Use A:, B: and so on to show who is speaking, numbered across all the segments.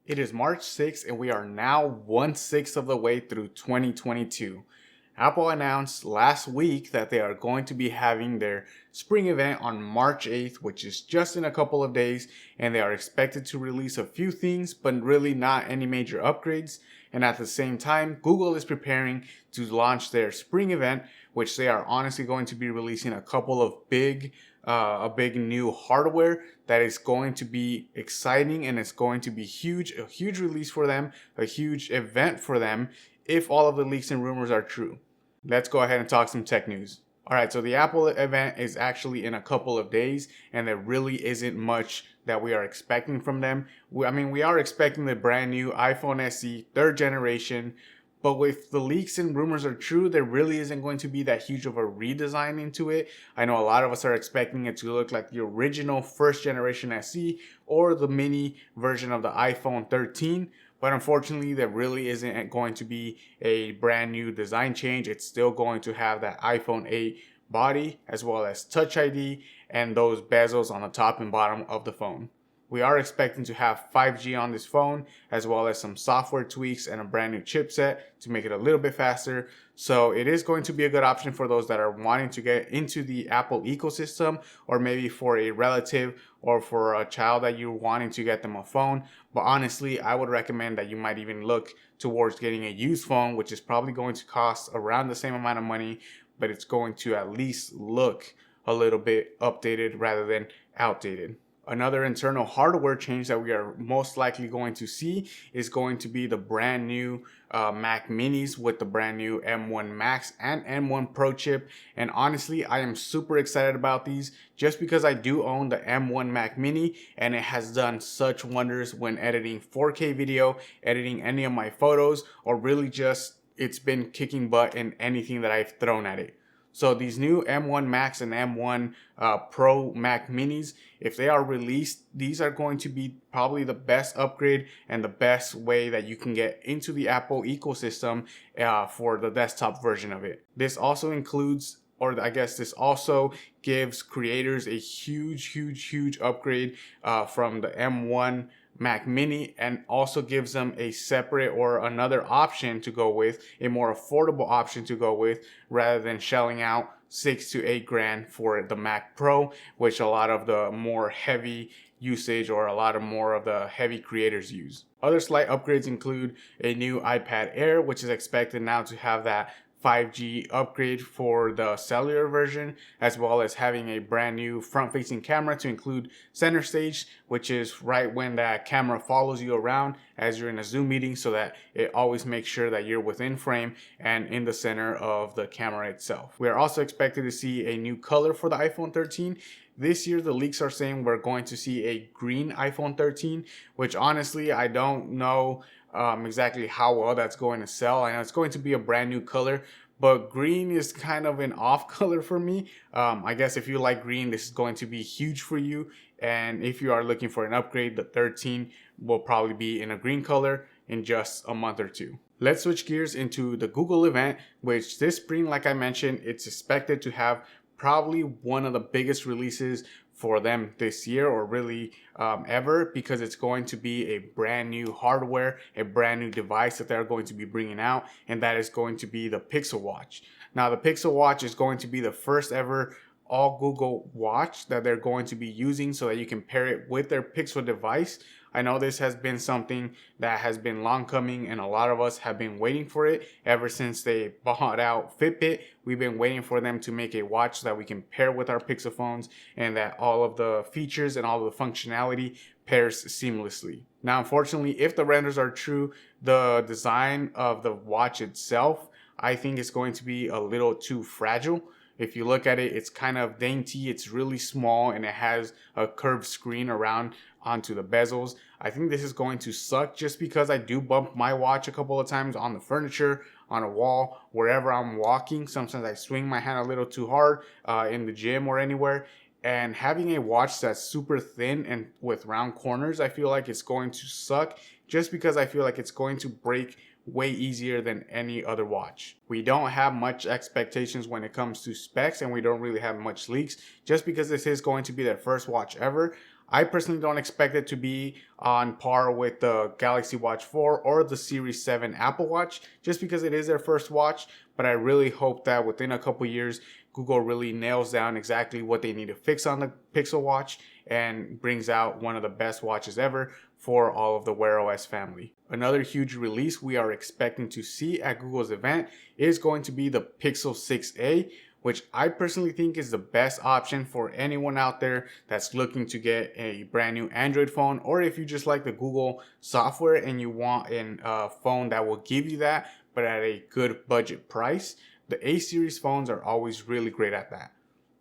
A: It is March 6th and we are now 1/6 of the way through 2022. Apple announced last week that they are going to be having their spring event on March 8th, which is just in a couple of days, and they are expected to release a few things, but really not any major upgrades. And at the same time, Google is preparing to launch their spring event, which they are honestly going to be releasing a couple of a big new hardware that is going to be exciting, and it's going to be a huge release for them, a huge event for them if all of the leaks and rumors are true. Let's go ahead and talk some tech news. Alright, so the Apple event is actually in a couple of days, and there really isn't much that we are expecting from them. We are expecting the brand new iPhone SE 3rd generation, but if the leaks and rumors are true, there really isn't going to be that huge of a redesign into it. I know a lot of us are expecting it to look like the original 1st generation SE or the mini version of the iPhone 13. But unfortunately, there really isn't going to be a brand new design change. It's still going to have that iPhone 8 body as well as Touch ID and those bezels on the top and bottom of the phone. We are expecting to have 5G on this phone, as well as some software tweaks and a brand new chipset to make it a little bit faster. So it is going to be a good option for those that are wanting to get into the Apple ecosystem, or maybe for a relative or for a child that you're wanting to get them a phone. But honestly, I would recommend that you might even look towards getting a used phone, which is probably going to cost around the same amount of money, but it's going to at least look a little bit updated rather than outdated. Another internal hardware change that we are most likely going to see is going to be the brand new Mac Minis with the brand new M1 Max and M1 Pro chip. And honestly, I am super excited about these just because I do own the M1 Mac Mini, and it has done such wonders when editing 4K video, editing any of my photos, or really just it's been kicking butt in anything that I've thrown at it. So these new M1 Max and M1 Pro Mac Minis, if they are released, these are going to be probably the best upgrade and the best way that you can get into the Apple ecosystem for the desktop version of it. This also includes, or I guess this also gives creators a huge upgrade from the M1 Mac Mini, and also gives them a separate or another option to go with, a more affordable option to go with, rather than shelling out 6 to 8 grand for the Mac Pro, which a lot of the more heavy usage or a lot of more of the heavy creators use. Other slight upgrades include a new iPad Air, which is expected now to have that 5G upgrade for the cellular version, as well as having a brand new front-facing camera to include center stage, which is right when that camera follows you around as you're in a Zoom meeting, so that it always makes sure that you're within frame and in the center of the camera itself. We are also expected to see a new color for the iPhone 13. This year, the leaks are saying we're going to see a green iPhone 13, which honestly, I don't know exactly how well that's going to sell. I know it's going to be a brand new color, but green is kind of an off color for me. I guess if you like green, this is going to be huge for you. And if you are looking for an upgrade, the 13 will probably be in a green color in just a month or two. Let's switch gears into the Google event, which this spring, like I mentioned, it's expected to have probably one of the biggest releases for them this year, or really ever, because it's going to be a brand new hardware, a brand new device that they're going to be bringing out, and that is going to be the Pixel Watch. Now, the Pixel Watch is going to be the first ever all Google watch that they're going to be using, so that you can pair it with their Pixel device. I know this has been something that has been long coming, and a lot of us have been waiting for it ever since they bought out Fitbit. We've been waiting for them to make a watch that we can pair with our Pixel phones, and that all of the features and all of the functionality pairs seamlessly. Now, unfortunately, if the renders are true, the design of the watch itself, I think is going to be a little too fragile. If you look at it, it's kind of dainty, it's really small, and it has a curved screen around onto the bezels. I think this is going to suck just because I do bump my watch a couple of times on the furniture, on a wall, wherever I'm walking. Sometimes I swing my hand a little too hard in the gym or anywhere. And having a watch that's super thin and with round corners, I feel like it's going to suck just because I feel like it's going to break way easier than any other watch. We don't have much expectations when it comes to specs, and we don't really have much leaks just because this is going to be their first watch ever. I personally don't expect it to be on par with the Galaxy Watch 4 or the Series 7 Apple Watch, just because it is their first watch. But I really hope that within a couple years, Google really nails down exactly what they need to fix on the Pixel Watch and brings out one of the best watches ever for all of the Wear OS family. Another huge release we are expecting to see at Google's event is going to be the Pixel 6a, which I personally think is the best option for anyone out there that's looking to get a brand new Android phone, or if you just like the Google software and you want a phone that will give you that, but at a good budget price. The A series phones are always really great at that.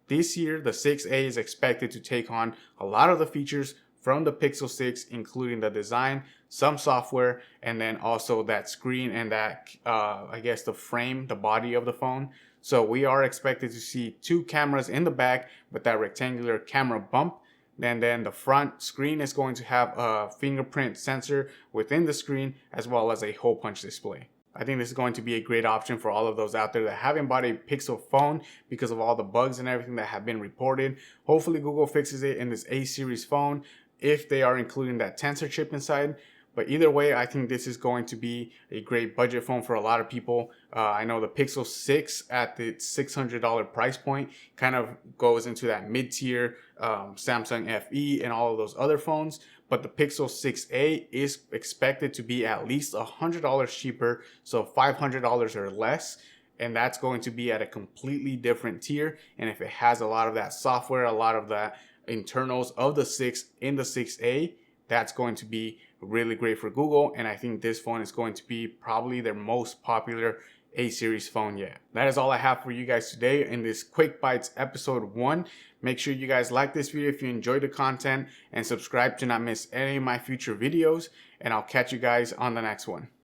A: This year, the 6a is expected to take on a lot of the features from the Pixel 6, including the design, some software, and then also that screen and that, I guess the frame, the body of the phone. So we are expected to see two cameras in the back with that rectangular camera bump. And then the front screen is going to have a fingerprint sensor within the screen, as well as a hole punch display. I think this is going to be a great option for all of those out there that haven't bought a Pixel phone because of all the bugs and everything that have been reported. Hopefully Google fixes it in this A series phone if they are including that Tensor chip inside. But either way, I think this is going to be a great budget phone for a lot of people. I know the Pixel 6 at the $600 price point kind of goes into that mid-tier Samsung FE and all of those other phones. But the Pixel 6a is expected to be at least $100 cheaper, so $500 or less. And that's going to be at a completely different tier. And if it has a lot of that software, a lot of the internals of the 6 in the 6a, that's going to be really great for Google. And I think this phone is going to be probably their most popular A series phone yet. That is all I have for you guys today in this Quick Bites episode 1. Make sure you guys like this video if you enjoyed the content and subscribe to not miss any of my future videos. And I'll catch you guys on the next one.